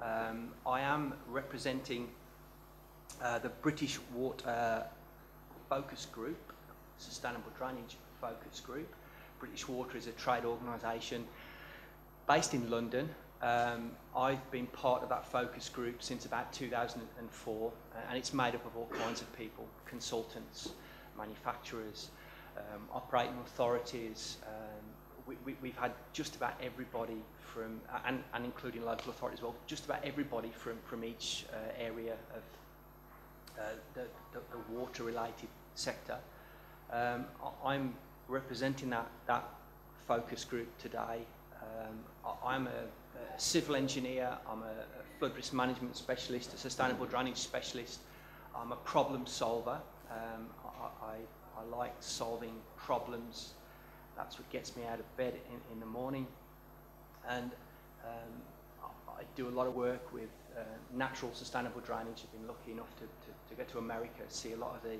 I am representing the British Water Focus Group, Sustainable Drainage Focus Group. British Water is a trade organisation based in London. I've been part of that focus group since about 2004, and it's made up of all kinds of people: consultants, manufacturers, operating authorities. We've had just about everybody from, and including local authorities as well, just about everybody from each area of the water-related sector. I'm representing that focus group today. I'm a civil engineer, I'm a flood risk management specialist, a sustainable drainage specialist. I'm a problem solver. I like solving problems. That's what gets me out of bed in the morning. And I do a lot of work with natural sustainable drainage. I've been lucky enough to go to America, see a lot of the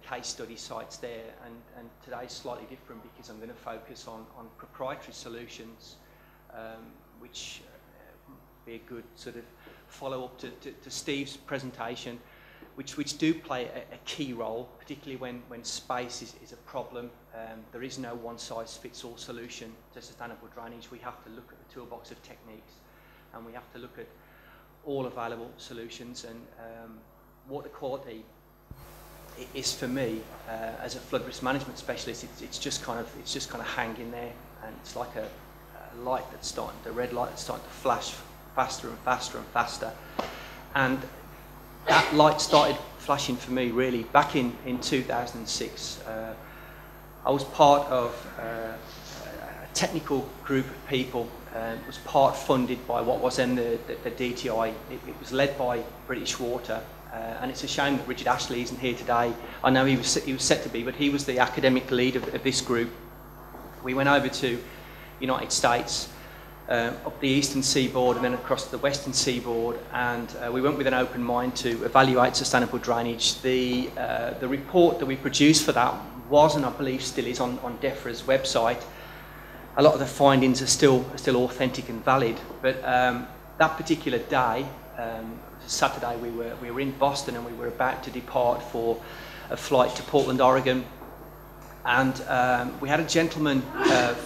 case study sites there, and today's slightly different because I'm going to focus on proprietary solutions, which be a good sort of follow-up to Steve's presentation, which do play a key role, particularly when space is a problem. There is no one-size-fits-all solution to sustainable drainage. We have to look at the toolbox of techniques, and we have to look at all available solutions. And water quality is, for me, as a flood risk management specialist, it's just kind of hanging there, and it's like a light that's starting, the red light that's starting to flash faster and faster and faster. And that light started flashing for me really back in 2006. I was part of a technical group of people. It was part funded by what was then the DTI. It was led by British Water, and it's a shame that Richard Ashley isn't here today. I know he was set to be, but he was the academic lead of this group. We went over to United States, up the eastern seaboard and then across the western seaboard, and we went with an open mind to evaluate sustainable drainage. The report that we produced for that was, and I believe still is, on DEFRA's website. A lot of the findings are still authentic and valid, but that particular day, Saturday, we were in Boston, and we were about to depart for a flight to Portland, Oregon. And we had a gentleman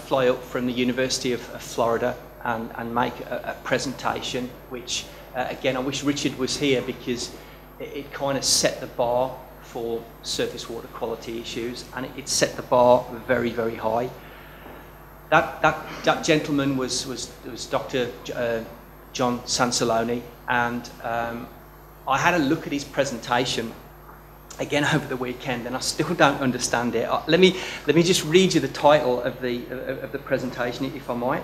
fly up from the University of Florida and make a presentation, which, again, I wish Richard was here because it kind of set the bar for surface water quality issues, and it set the bar very, very high. That gentleman was Dr. John Sansaloni, and I had a look at his presentation again over the weekend, and I still don't understand it. Let me just read you the title of the presentation, if I might.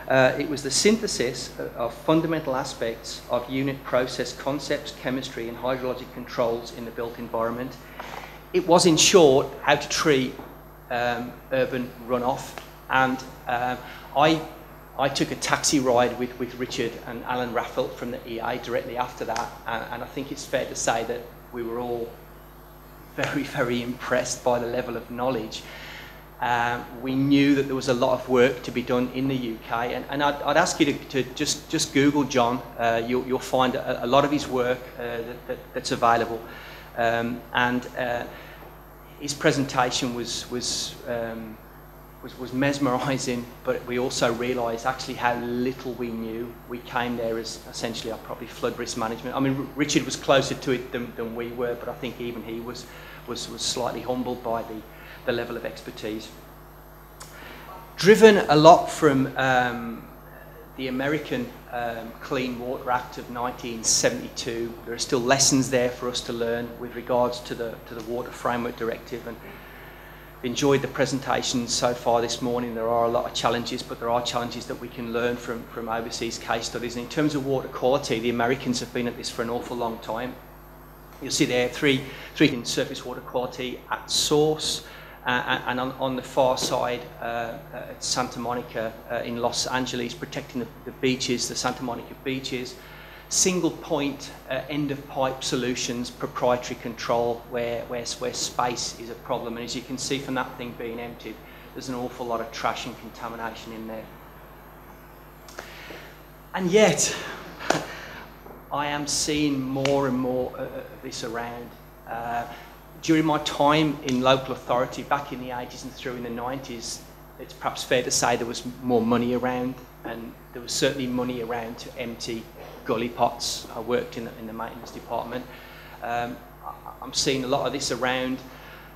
It was the synthesis of fundamental aspects of unit process concepts, chemistry, and hydrologic controls in the built environment. It was, in short, how to treat urban runoff. And I took a taxi ride with Richard and Alan Raffelt from the EA directly after that, and I think it's fair to say that we were all very, very impressed by the level of knowledge. We knew that there was a lot of work to be done in the UK, and I'd ask you to just Google John. You'll find a lot of his work that's available, and his presentation was mesmerising, but we also realised actually how little we knew. We came there as essentially probably flood risk management. I mean, Richard was closer to it than we were, but I think even he was slightly humbled by the level of expertise. Driven a lot from the American Clean Water Act of 1972, there are still lessons there for us to learn with regards to the Water Framework Directive, and enjoyed the presentations so far this morning. There are a lot of challenges, but there are challenges that we can learn from overseas case studies. And in terms of water quality, the Americans have been at this for an awful long time. You'll see there three in surface water quality at source, and on the far side at Santa Monica in Los Angeles, protecting the beaches, the Santa Monica beaches. Single point end of pipe solutions, proprietary control where space is a problem, and as you can see from that thing being emptied, there's an awful lot of trash and contamination in there. And yet, I am seeing more and more of this around. During my time in local authority, back in the 80s and through in the 90s, it's perhaps fair to say there was more money around, and there was certainly money around to empty gully pots. I worked in the maintenance department. I'm seeing a lot of this around.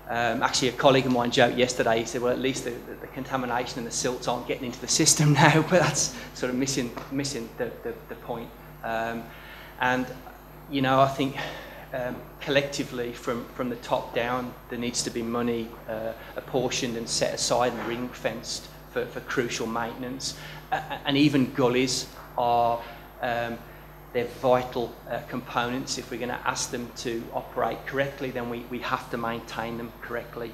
Actually, a colleague of mine joked yesterday, he said, well, at least the contamination and the silts aren't getting into the system now, but that's sort of missing the point. And, you know, I think collectively from the top down, there needs to be money apportioned and set aside and ring-fenced for crucial maintenance. And even gullies are they're vital components. If we're going to ask them to operate correctly, then we have to maintain them correctly.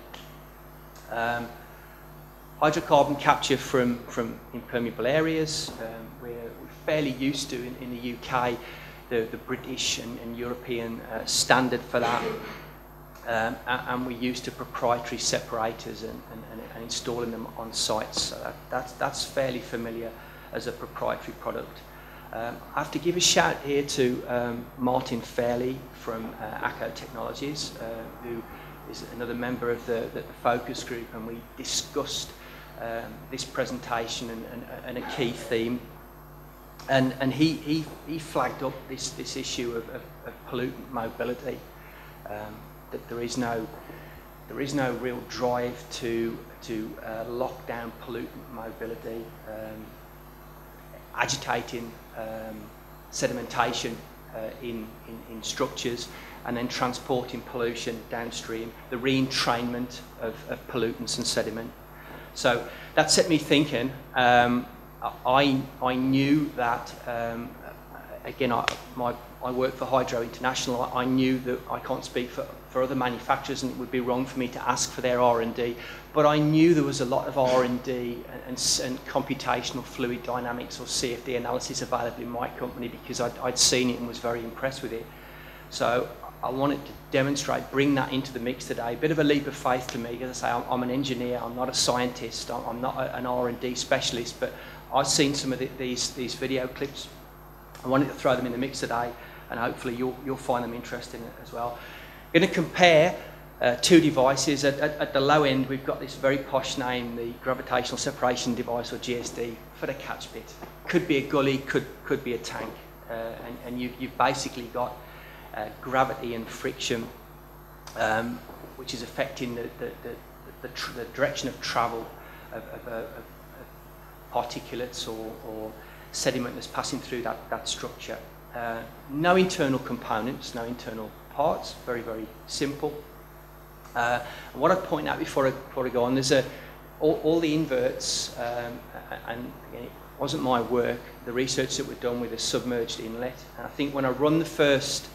Hydrocarbon capture from impermeable areas, we're fairly used to in the UK, the British and European standard for that. And we're used to proprietary separators and installing them on sites. So that's fairly familiar as a proprietary product. I have to give a shout here to Martin Fairley from ACO Technologies, who is another member of the focus group, and we discussed this presentation and a key theme. And he flagged up this issue of pollutant mobility. That there is no real drive to lock down pollutant mobility, agitating sedimentation in structures, and then transporting pollution downstream, the re-entrainment of pollutants and sediment. So that set me thinking. I knew that, again, I work for Hydro International. I knew that I can't speak for other manufacturers, and it would be wrong for me to ask for their R&D, but I knew there was a lot of R&D and computational fluid dynamics or CFD analysis available in my company, because I'd seen it and was very impressed with it. So I wanted to demonstrate, bring that into the mix today. A bit of a leap of faith to me, as I say, I'm an engineer, I'm not a scientist, I'm not an R&D specialist, but I've seen some of these video clips. I wanted to throw them in the mix today, and hopefully you'll find them interesting as well. I'm going to compare two devices. At the low end, we've got this very posh name, the gravitational separation device, or GSD, for the catch bit. Could be a gully, could be a tank, and you've basically got gravity and friction, which is affecting the direction of travel of particulates or sediment that's passing through that structure. No internal components, no internal parts, very, very simple. What I'd point out before I go on, there's all the inverts, and again, it wasn't my work, the research that we've done with a submerged inlet. And I think when I run the first,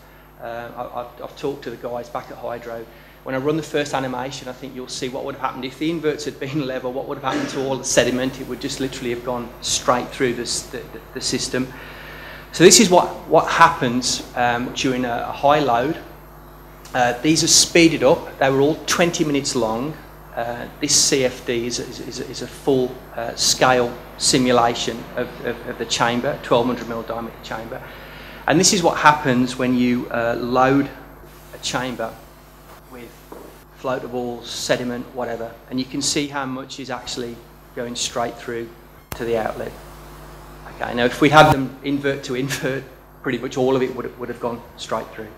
I've talked to the guys back at Hydro, when I run the first animation, I think you'll see what would have happened if the inverts had been level, what would have happened to all the sediment. It would just literally have gone straight through the system. So this is what happens during a high load. These are speeded up. They were all 20 minutes long. This CFD is a full scale simulation of the chamber, 1200mm diameter chamber. And this is what happens when you load a chamber with floatables, sediment, whatever, and you can see how much is actually going straight through to the outlet. Okay, now if we had them invert to invert, pretty much all of it would have gone straight through.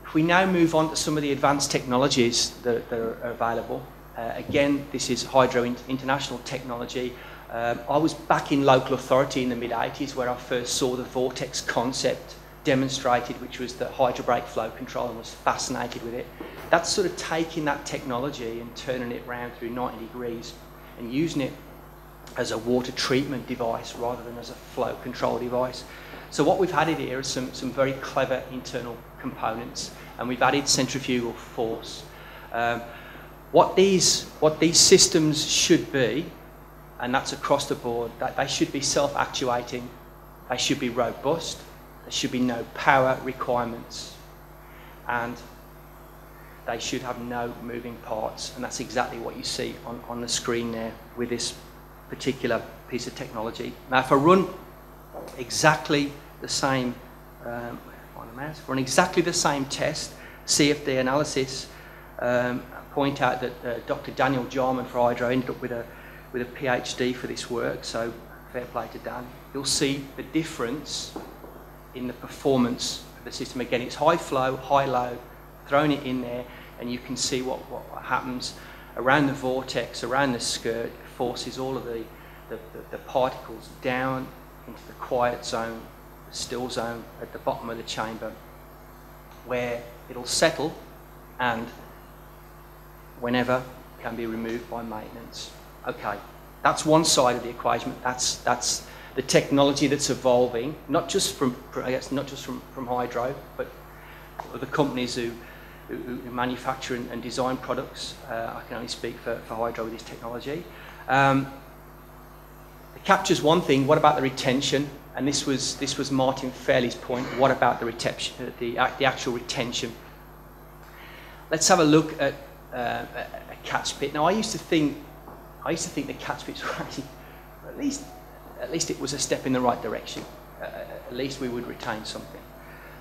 If we now move on to some of the advanced technologies that are available, again, this is Hydro International technology. I was back in local authority in the mid-80s where I first saw the Vortex concept demonstrated, which was the hydrobrake flow control, and was fascinated with it. That's sort of taking that technology and turning it around through 90 degrees and using it as a water treatment device rather than as a flow control device. So what we've added here is some very clever internal components, and we've added centrifugal force. What these systems should be, and that's across the board, that they should be self-actuating, they should be robust, there should be no power requirements, and they should have no moving parts. And that's exactly what you see on the screen there with this particular piece of technology. Now if I run exactly the same, run exactly the same test, CFD analysis, point out that Dr. Daniel Jarman for Hydro ended up with a PhD for this work, so fair play to Dan. You'll see the difference in the performance of the system. Again, it's high flow, high load, throwing it in there, and you can see what happens around the vortex, around the skirt. It forces all of the particles down into the quiet zone, the still zone at the bottom of the chamber, where it'll settle and whenever can be removed by maintenance. Okay, that's one side of the equation. That's the technology that's evolving, not just from Hydro, but other companies who manufacture and design products. I can only speak for Hydro with this technology. It captures one thing. What about the retention? And this was Martin Fairley's point. What about the retention, the actual retention? Let's have a look at a catch pit. Now, I used to think the catch pits were actually, at least it was a step in the right direction. At least we would retain something.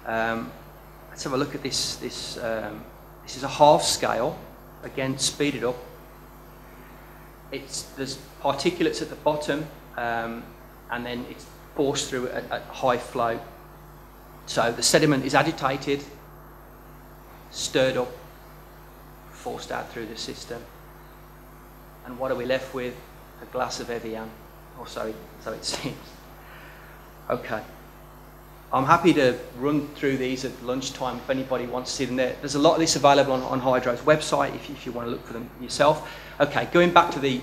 Let's have a look at this. This is a half scale. Again, speed it up. There's particulates at the bottom, and then it's forced through at high flow. So the sediment is agitated, stirred up, forced out through the system. And what are we left with? A glass of Evian, or so it seems. Okay. I'm happy to run through these at lunchtime if anybody wants to see them there. There's a lot of this available on Hydro's website if you want to look for them yourself. Okay, going back to the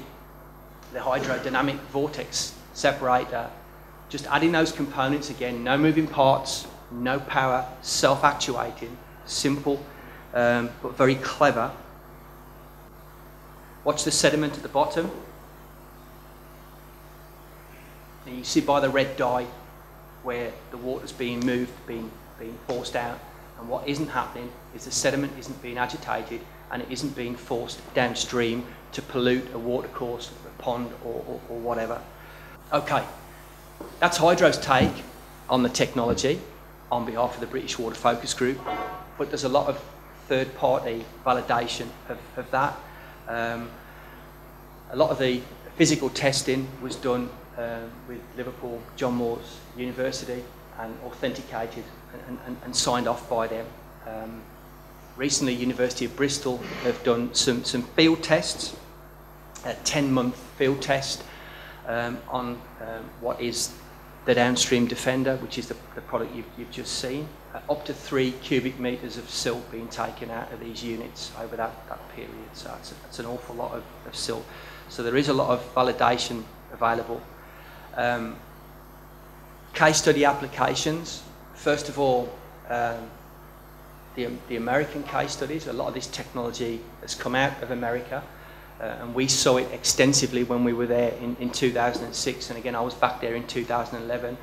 hydrodynamic vortex separator, just adding those components again, no moving parts, no power, self-actuating, simple, but very clever. Watch the sediment at the bottom. And you see by the red dye where the water's being moved, being forced out, and what isn't happening is the sediment isn't being agitated and it isn't being forced downstream to pollute a watercourse, a pond or whatever. Okay, that's Hydro's take on the technology on behalf of the British Water Focus Group, but there's a lot of third-party validation of that. A lot of the physical testing was done with Liverpool John Moores University and authenticated and signed off by them. Recently, University of Bristol have done some field tests, a 10-month field test on what is the downstream defender, which is the product you've just seen. Up to 3 cubic metres of silt being taken out of these units over that period. So it's an awful lot of silt. So there is a lot of validation available. Case study applications. First of all, the American case studies. A lot of this technology has come out of America, and we saw it extensively when we were there in 2006. And again, I was back there in 2011.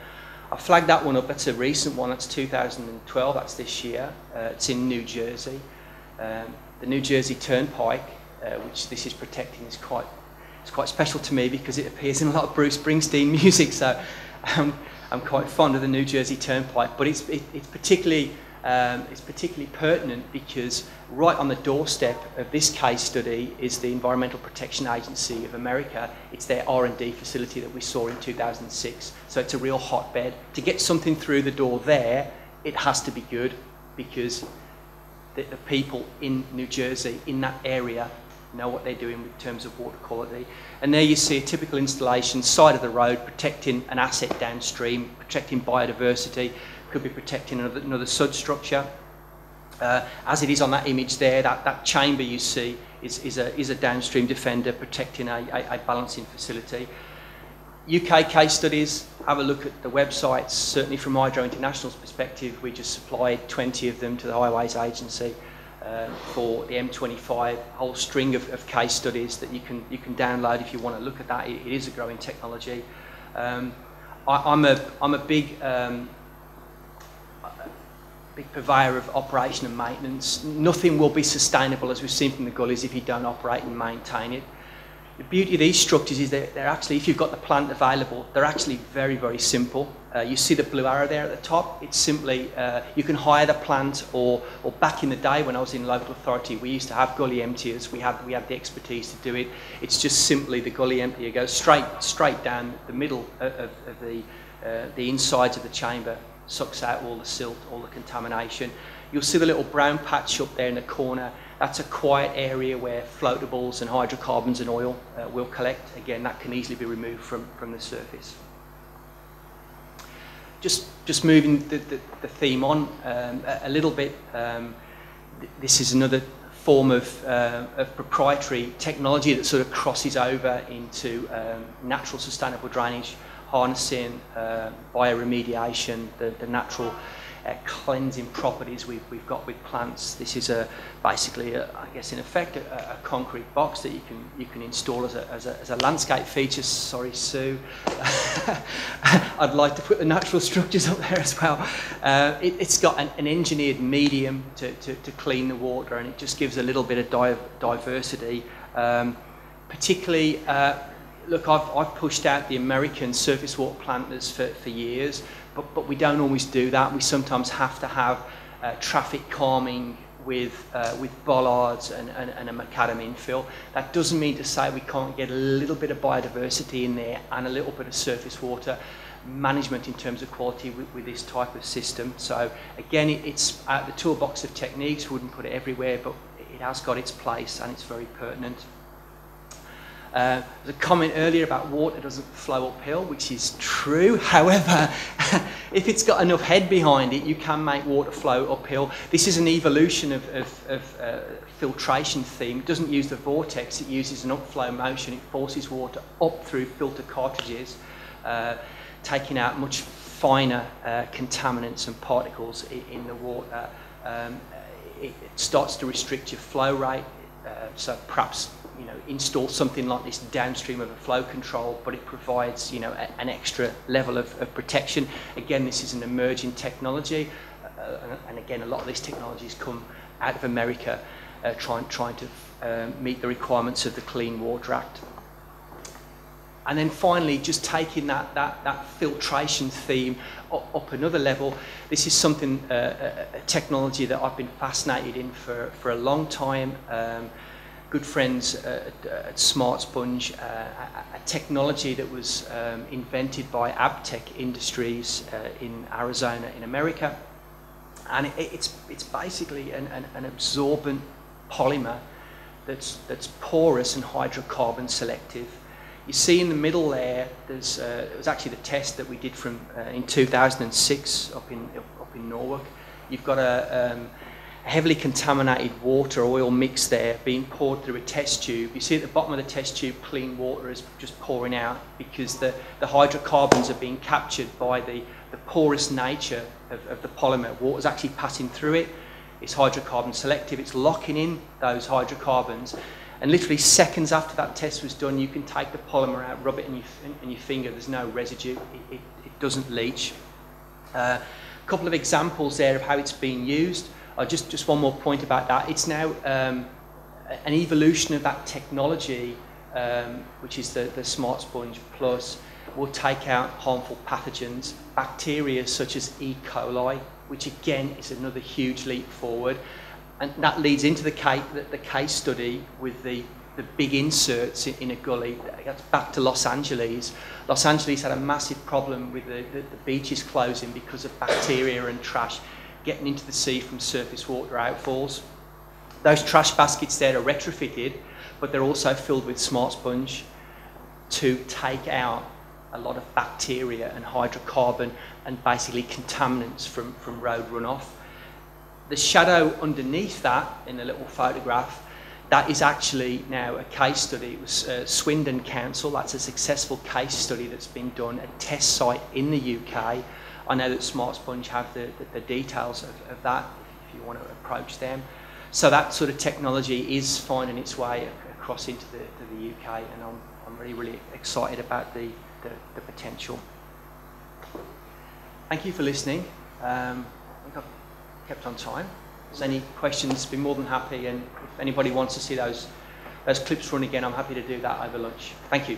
I flagged that one up. That's a recent one. That's 2012. That's this year. It's in New Jersey. The New Jersey Turnpike, which this is protecting, is quite special to me because it appears in a lot of Bruce Springsteen music. So I'm quite fond of the New Jersey Turnpike. But it's particularly pertinent because right on the doorstep of this case study is the Environmental Protection Agency of America. It's their R&D facility that we saw in 2006. So it's a real hotbed. To get something through the door there, it has to be good because the people in New Jersey, in that area, know what they're doing in terms of water quality. And there you see a typical installation, side of the road, protecting an asset downstream, protecting biodiversity, could be protecting another substructure. As it is on that image there, that chamber you see is a downstream defender protecting a balancing facility. UK case studies, have a look at the websites. Certainly from Hydro International's perspective, we just supplied 20 of them to the Highways Agency for the M25, a whole string of case studies that you can download if you want to look at that. It is a growing technology. I'm a big purveyor of operation and maintenance. Nothing will be sustainable, as we've seen from the gullies, if you don't operate and maintain it. The beauty of these structures is they're actually, if you've got the plant available, they're actually very, very simple. You see the blue arrow there at the top? It's simply, you can hire the plant, or back in the day when I was in local authority, we used to have gully emptiers. We had the expertise to do it. It's just simply the gully emptier goes straight down the middle of the insides of the chamber, sucks out all the silt, all the contamination. You'll see the little brown patch up there in the corner. That's a quiet area where floatables and hydrocarbons and oil will collect. Again, that can easily be removed from the surface. Just moving the theme on a little bit, this is another form of proprietary technology that sort of crosses over into natural sustainable drainage, harnessing bioremediation, the natural cleansing properties we've got with plants. This is basically, I guess in effect, a concrete box that you can install as a landscape feature. Sorry, Sue. I'd like to put the natural structures up there as well. It's got an engineered medium to clean the water, and it just gives a little bit of diversity. Particularly, look, I've pushed out the American surface water planters for years. But we don't always do that. We sometimes have to have traffic calming with bollards and a macadam infill. That doesn't mean to say we can't get a little bit of biodiversity in there and a little bit of surface water management in terms of quality with this type of system. So again, it's out the toolbox of techniques. Wouldn't put it everywhere, but it has got its place and it's very pertinent. There's a comment earlier about water doesn't flow uphill, which is true. However, if it's got enough head behind it, you can make water flow uphill. This is an evolution of filtration theme. It doesn't use the vortex, it uses an upflow motion. It forces water up through filter cartridges, taking out much finer contaminants and particles in the water. It starts to restrict your flow rate, so perhaps install something like this downstream of a flow control, but it provides an extra level of protection. Again, this is an emerging technology, and again, a lot of these technologies come out of America, trying to meet the requirements of the Clean Water Act. And then finally, just taking that filtration theme up another level. This is something, a technology that I've been fascinated in for a long time. Good friends at Smart Sponge, a technology that was invented by Abtec Industries in Arizona in America, and it's basically an absorbent polymer that's porous and hydrocarbon selective. You see in the middle there, there's it was actually the test that we did from in 2006 up in Norwalk. You've got a heavily contaminated water oil mix there being poured through a test tube. You see at the bottom of the test tube clean water is just pouring out because the hydrocarbons are being captured by the porous nature of the polymer. Water's actually passing through it. It's hydrocarbon selective. It's locking in those hydrocarbons. And literally seconds after that test was done, you can take the polymer out, rub it in your finger. There's no residue. It doesn't leach. A couple of examples there of how it's being used. Just one more point about that. It's now an evolution of that technology, which is the Smart Sponge Plus, will take out harmful pathogens, bacteria such as E. coli, which again is another huge leap forward. And that leads into the case study with the big inserts in a gully. That's back to Los Angeles. Los Angeles had a massive problem with the beaches closing because of bacteria and trash getting into the sea from surface water outfalls. Those trash baskets there are retrofitted, but they're also filled with Smart Sponge to take out a lot of bacteria and hydrocarbon and basically contaminants from road runoff. The shadow underneath that in the little photograph, that is actually now a case study. It was Swindon Council. That's a successful case study that's been done, a test site in the UK. I know that Smart Sponge have the details of that if you want to approach them. So that sort of technology is finding its way across into the UK, and I'm really, really excited about the potential. Thank you for listening. I think I've kept on time. If there's any questions, be more than happy, and if anybody wants to see those those clips run again, I'm happy to do that over lunch. Thank you.